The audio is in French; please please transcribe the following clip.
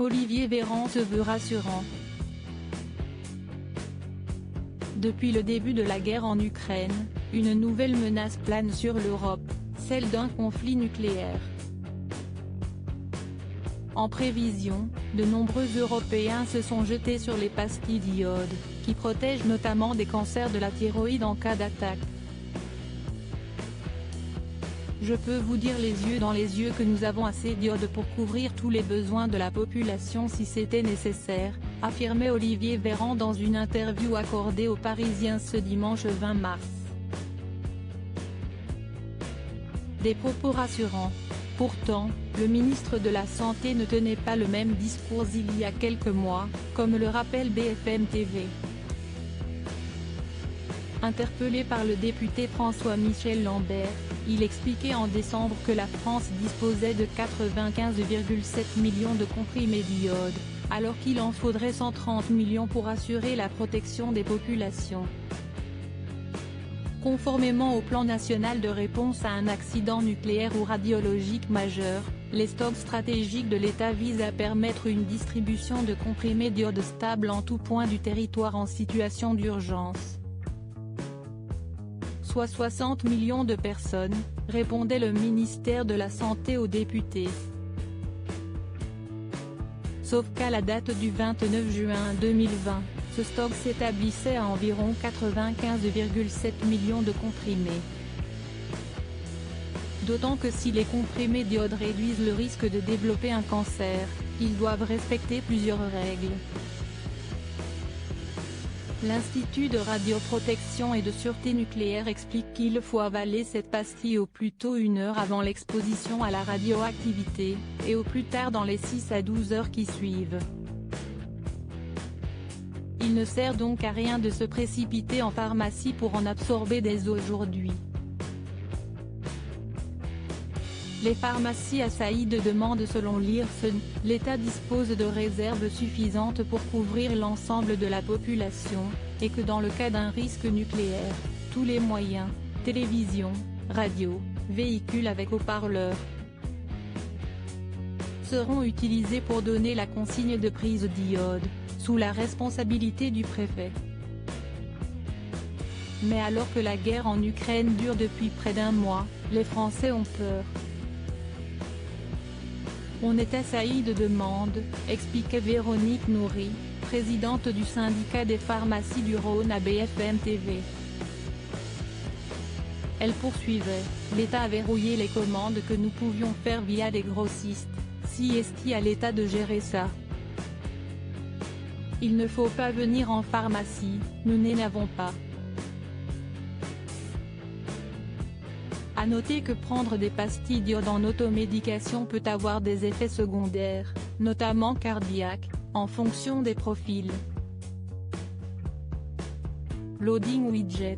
Olivier Véran se veut rassurant. Depuis le début de la guerre en Ukraine, une nouvelle menace plane sur l'Europe, celle d'un conflit nucléaire. En prévision, de nombreux Européens se sont jetés sur les pastilles d'iode, qui protègent notamment des cancers de la thyroïde en cas d'attaque. Je peux vous dire les yeux dans les yeux que nous avons assez d'iode pour couvrir tous les besoins de la population si c'était nécessaire, affirmait Olivier Véran dans une interview accordée aux Parisiens ce dimanche 20 mars. Des propos rassurants. Pourtant, le ministre de la Santé ne tenait pas le même discours il y a quelques mois, comme le rappelle BFM TV. Interpellé par le député François-Michel Lambert, il expliquait en décembre que la France disposait de 95,7 millions de comprimés d'iode, alors qu'il en faudrait 130 millions pour assurer la protection des populations. Conformément au plan national de réponse à un accident nucléaire ou radiologique majeur, les stocks stratégiques de l'État visent à permettre une distribution de comprimés d'iode stable en tout point du territoire en situation d'urgence. Soit 60 millions de personnes, répondait le ministère de la Santé aux députés. Sauf qu'à la date du 29 juin 2020, ce stock s'établissait à environ 95,7 millions de comprimés. D'autant que si les comprimés d'iode réduisent le risque de développer un cancer, ils doivent respecter plusieurs règles. L'Institut de radioprotection et de sûreté nucléaire explique qu'il faut avaler cette pastille au plus tôt 1 heure avant l'exposition à la radioactivité, et au plus tard dans les 6 à 12 heures qui suivent. Il ne sert donc à rien de se précipiter en pharmacie pour en absorber dès aujourd'hui. Les pharmacies assaillies de demandes selon l'IRSN, l'État dispose de réserves suffisantes pour couvrir l'ensemble de la population, et que dans le cas d'un risque nucléaire, tous les moyens, télévision, radio, véhicules avec haut-parleurs, seront utilisés pour donner la consigne de prise d'iode, sous la responsabilité du préfet. Mais alors que la guerre en Ukraine dure depuis près d'1 mois, les Français ont peur. On est assailli de demandes, expliquait Véronique Nourry, présidente du syndicat des pharmacies du Rhône à BFM TV. Elle poursuivait, l'État a verrouillé les commandes que nous pouvions faire via les grossistes, si est-il à l'État de gérer ça. Il ne faut pas venir en pharmacie, nous n'en avons pas. À noter que prendre des pastilles d'iode en automédication peut avoir des effets secondaires, notamment cardiaques, en fonction des profils. Loading widget.